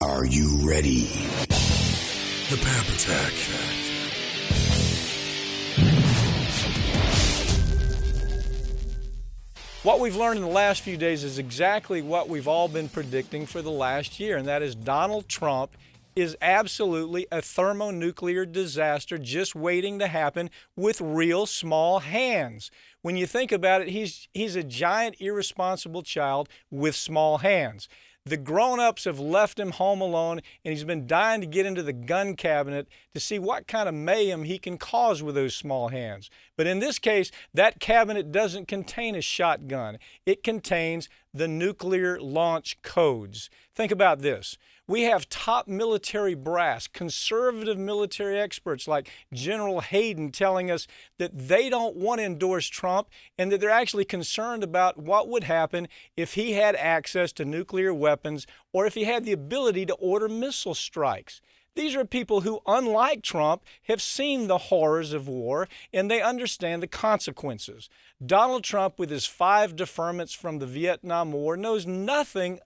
Are you ready? The Pap Attack. What we've learned in the last few days is exactly what we've all been predicting for the last year, and that is Donald Trump is absolutely a thermonuclear disaster just waiting to happen with real small hands. When you think about it, he's a giant irresponsible child with small hands. The grown-ups have left him home alone, and he's been dying to get into the gun cabinet to see what kind of mayhem he can cause with those small hands. But in this case, that cabinet doesn't contain a shotgun. It contains the nuclear launch codes. Think about this. We have top military brass, conservative military experts like General Hayden telling us that they don't want to endorse Trump and that they're actually concerned about what would happen if he had access to nuclear weapons or if he had the ability to order missile strikes. These are people who, unlike Trump, have seen the horrors of war and they understand the consequences. Donald Trump, with his 5 deferments from the Vietnam War, knows nothing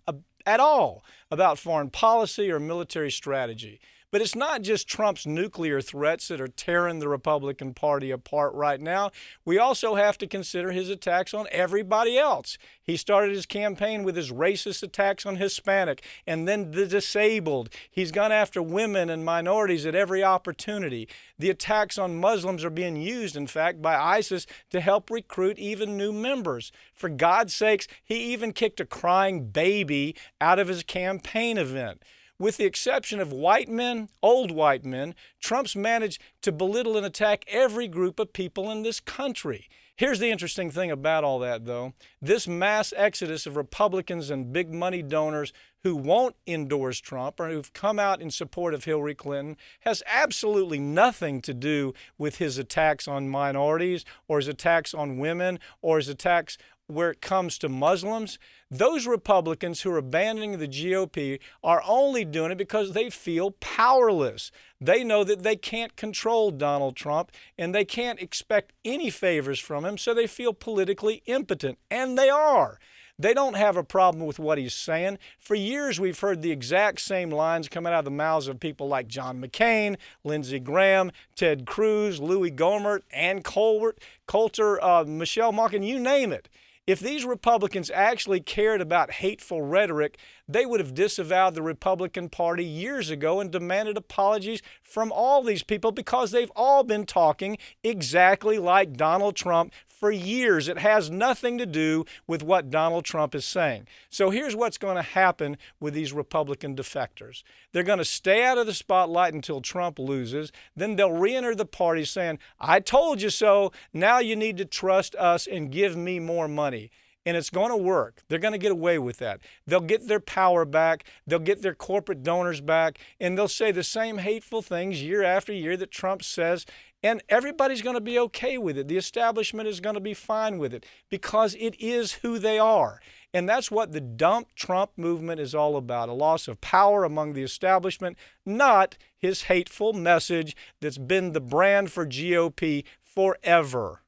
at all about foreign policy or military strategy. But it's not just Trump's nuclear threats that are tearing the Republican Party apart right now. We also have to consider his attacks on everybody else. He started his campaign with his racist attacks on Hispanic and then the disabled. He's gone after women and minorities at every opportunity. The attacks on Muslims are being used, in fact, by ISIS to help recruit even new members. For God's sakes, he even kicked a crying baby out of his campaign event. With the exception of white men, old white men, Trump's managed to belittle and attack every group of people in this country. Here's the interesting thing about all that, though. This mass exodus of Republicans and big money donors who won't endorse Trump or who've come out in support of Hillary Clinton has absolutely nothing to do with his attacks on minorities or his attacks on women or his attacks where it comes to Muslims. Those Republicans who are abandoning the GOP are only doing it because they feel powerless. They know that they can't control Donald Trump and they can't expect any favors from him, so they feel politically impotent. And they are. They don't have a problem with what he's saying. For years, we've heard the exact same lines coming out of the mouths of people like John McCain, Lindsey Graham, Ted Cruz, Louis Gohmert, Ann Coulter, Michelle Malkin, you name it. If these Republicans actually cared about hateful rhetoric, they would have disavowed the Republican Party years ago and demanded apologies from all these people because they've all been talking exactly like Donald Trump for years. It has nothing to do with what Donald Trump is saying. So here's what's going to happen with these Republican defectors. They're going to stay out of the spotlight until Trump loses. Then they'll re-enter the party saying, I told you so. Now you need to trust us and give me more money. And it's going to work. They're going to get away with that. They'll get their power back. They'll get their corporate donors back. And they'll say the same hateful things year after year that Trump says. And everybody's going to be okay with it. The establishment is going to be fine with it because it is who they are. And that's what the Dump Trump movement is all about, a loss of power among the establishment, not his hateful message that's been the brand for GOP forever.